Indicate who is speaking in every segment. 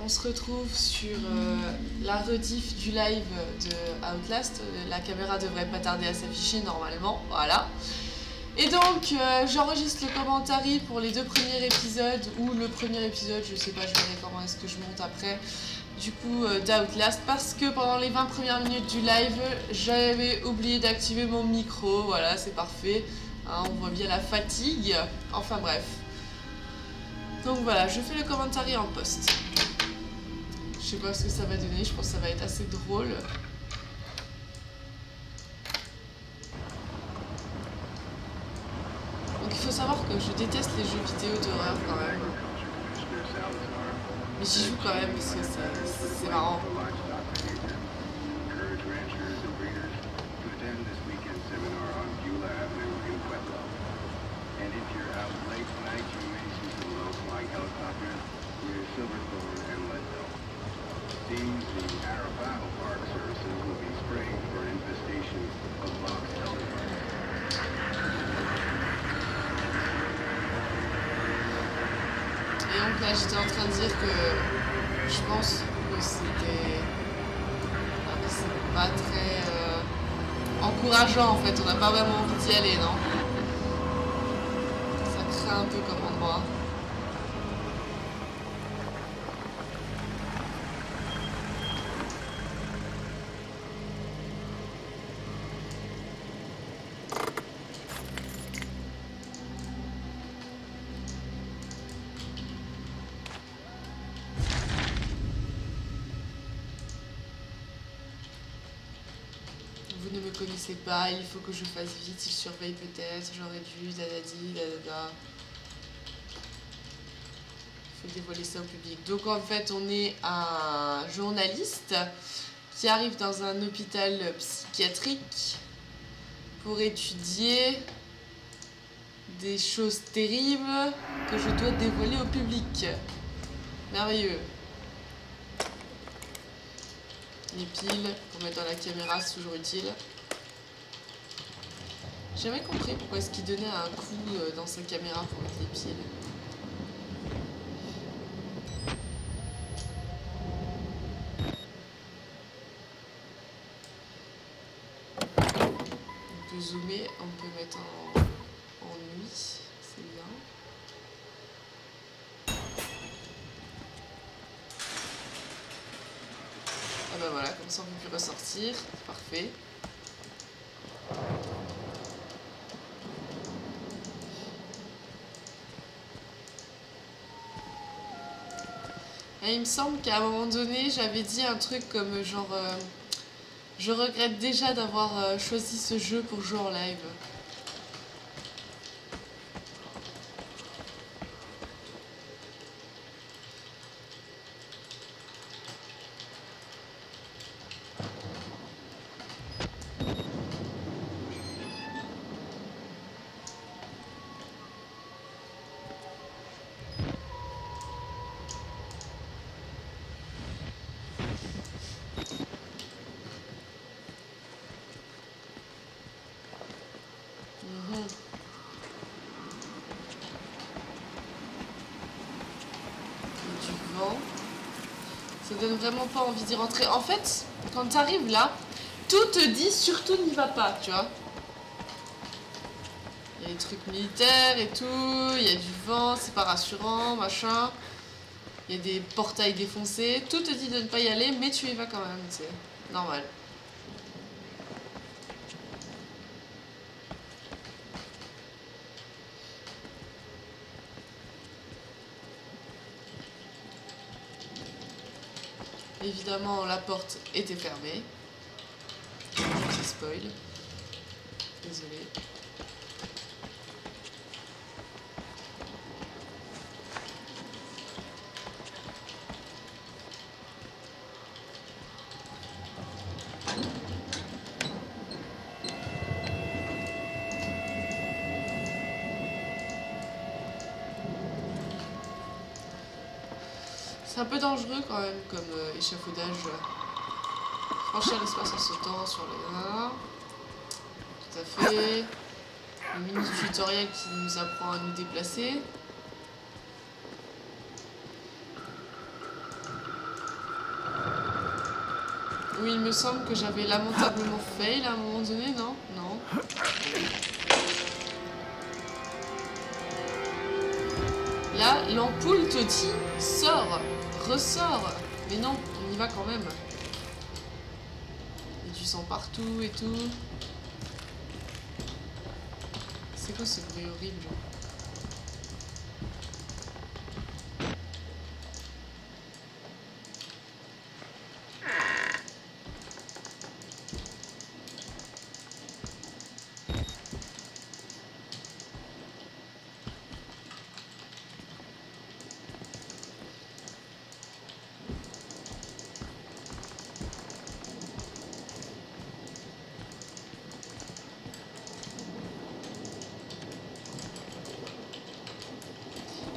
Speaker 1: on se retrouve sur la rediff du live de Outlast. La caméra devrait pas tarder à s'afficher normalement, voilà. Et donc j'enregistre le commentaire pour les 2 premiers épisodes, ou le premier épisode, je sais pas, je verrai comment est-ce que je monte après, du coup d'Outlast, parce que pendant les 20 premières minutes du live, j'avais oublié d'activer mon micro, voilà, c'est parfait, hein, on voit bien la fatigue, enfin bref. Donc voilà, je fais le commentaire en post. Je sais pas ce que ça va donner, je pense que ça va être assez drôle. Donc il faut savoir que je déteste les jeux vidéo d'horreur quand même. Mais j'y joue quand même parce que c'est marrant. Et donc là j'étais en train de dire que je pense que c'était pas très encourageant en fait, on n'a pas vraiment envie d'y aller, non? Ça craint un peu comme endroit. Vous ne me connaissez pas, il faut que je fasse vite, il surveille peut-être, j'aurais dû, dadadi, dadada. Il faut dévoiler ça au public. Donc en fait, on est un journaliste qui arrive dans un hôpital psychiatrique pour étudier des choses terribles que je dois dévoiler au public. Merveilleux. Les piles pour mettre dans la caméra, c'est toujours utile. J'ai jamais compris pourquoi est-ce qu'il donnait un coup dans sa caméra pour mettre les piles. On peut zoomer, on peut mettre en nuit, c'est bien. Ah bah voilà, comme ça on peut plus ressortir, parfait. Et il me semble qu'à un moment donné, j'avais dit un truc comme genre je regrette déjà d'avoir choisi ce jeu pour jouer en live. Ça donne vraiment pas envie d'y rentrer. En fait, quand tu arrives là, tout te dit surtout n'y va pas, tu vois. Il y a des trucs militaires et tout, il y a du vent, c'est pas rassurant, machin. Il y a des portails défoncés. Tout te dit de ne pas y aller, mais tu y vas quand même, c'est normal. Évidemment, la porte était fermée. Petit spoil. Désolé. C'est un peu dangereux quand même comme échafaudage. Franchir l'espace en sautant sur les 1. Tout à fait. Le mini tutoriel qui nous apprend à nous déplacer. Oui, il me semble que j'avais lamentablement fail à un moment donné, non? Non. Là, l'ampoule te dit sors, ressors. Mais non, on y va quand même. Et du sang partout et tout. C'est quoi ce bruit horrible?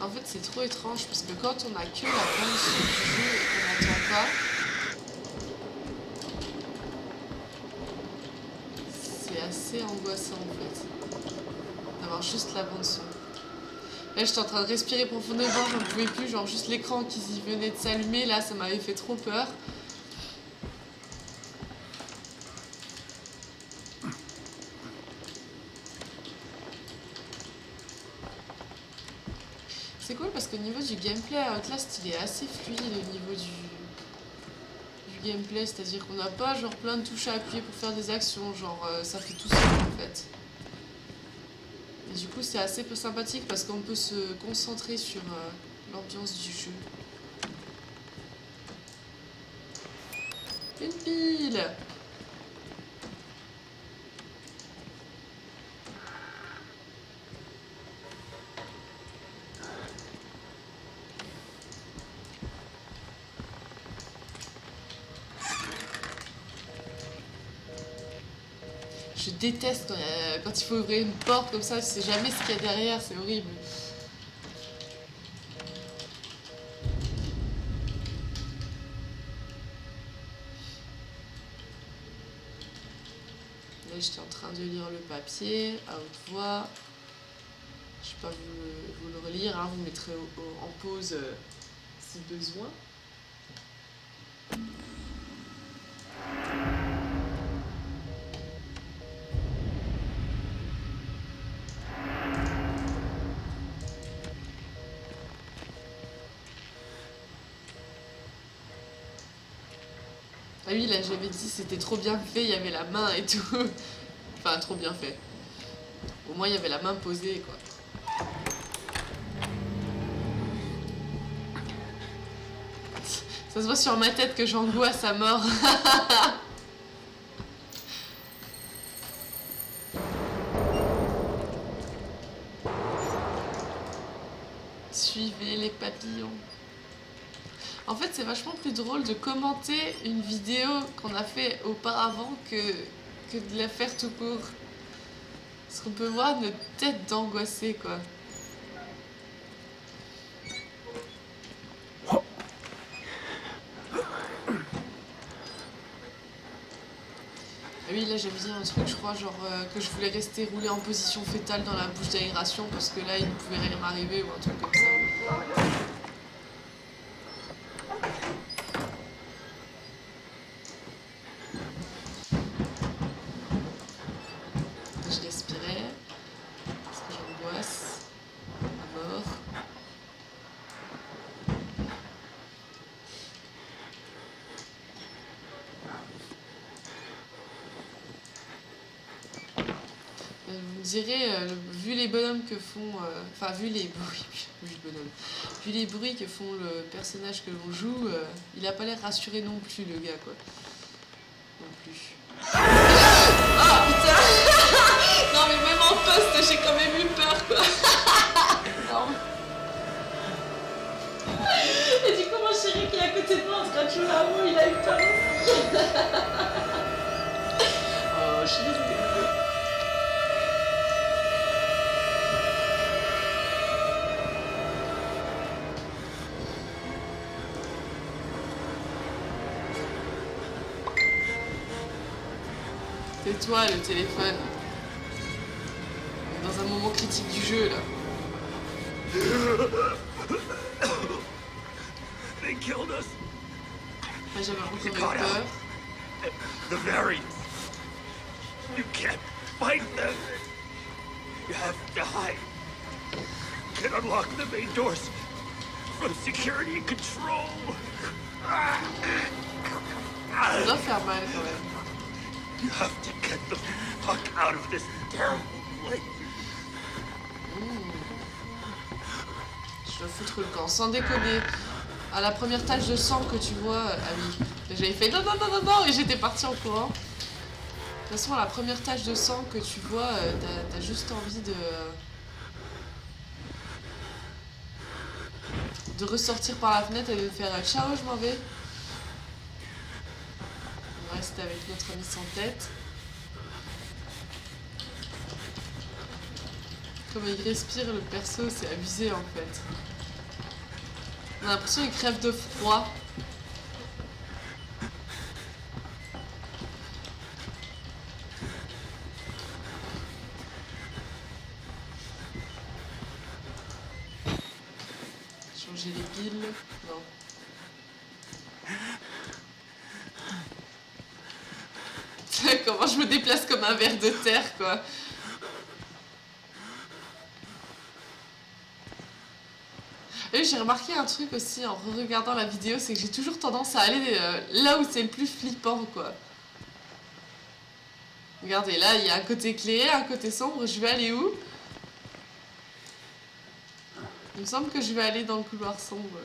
Speaker 1: En fait, c'est trop étrange parce que quand on a que la bande son du jeu et qu'on n'entend pas, c'est assez angoissant en fait, d'avoir juste la bande son. Là, j'étais en train de respirer profondément, j'en pouvais plus, genre juste l'écran qui venait de s'allumer, là, ça m'avait fait trop peur. C'est cool parce qu'au niveau du gameplay, Outlast il est assez fluide au niveau du gameplay, c'est-à-dire qu'on n'a pas genre plein de touches à appuyer pour faire des actions, genre ça fait tout seul en fait. Et du coup c'est assez peu sympathique parce qu'on peut se concentrer sur l'ambiance du jeu. Une pile! Je déteste quand il faut ouvrir une porte comme ça, je sais jamais ce qu'il y a derrière, c'est horrible. Là j'étais en train de lire le papier à haute voix. Je ne vais pas vous le relire, hein, vous le mettrez en pause si besoin. Ah oui, là j'avais dit c'était trop bien fait, il y avait la main et tout. Enfin, trop bien fait. Au moins il y avait la main posée, quoi. Ça se voit sur ma tête que j'angoisse à mort. Suivez les papillons. En fait, c'est vachement plus drôle de commenter une vidéo qu'on a fait auparavant que de la faire tout court. Parce qu'on peut voir notre tête d'angoissé, quoi. Ah oui, là j'avais dit un truc, je crois, genre que je voulais rester roulé en position fétale dans la bouche d'aération parce que là il ne pouvait rien m'arriver ou un truc comme ça. Je respirais parce que j'angoisse à mort. Vous me direz, vu les bonhommes que font, enfin vu les bruits que font le personnage que l'on joue, il a pas l'air rassuré non plus le gars, quoi. Non plus. Oh putain. Non mais même en poste j'ai quand même eu peur, quoi. Non. Et du coup mon chéri qui est à côté de moi en train de jouer à moi, il a eu peur aussi. Oh je suis désolée. C'est toi le téléphone. Dans un moment critique du jeu là. J'avais encore eu peur.
Speaker 2: the variants. You can't fight them. You have to hide. You can unlock the main doors from security and control.
Speaker 1: Ça doit faire mal quand même.
Speaker 2: You have to get the fuck out of this terrible place.
Speaker 1: Je dois foutre le camp, sans déconner. À la première tache de sang que tu vois... Ah oui, j'avais fait non, non, non, non, non, et j'étais partie en courant. De toute façon, à la première tache de sang que tu vois, t'as juste envie de ressortir par la fenêtre et de faire ciao, je m'en vais. On reste avec notre ami sans tête. Comme il respire, le perso, c'est abusé en fait. On a l'impression qu'il crève de froid. Changer les piles. Non. Comment je me déplace comme un ver de terre, quoi. Et j'ai remarqué un truc aussi en regardant la vidéo, c'est que j'ai toujours tendance à aller là où c'est le plus flippant, quoi. Regardez, là, il y a un côté clair, un côté sombre. Je vais aller où? Il me semble que je vais aller dans le couloir sombre.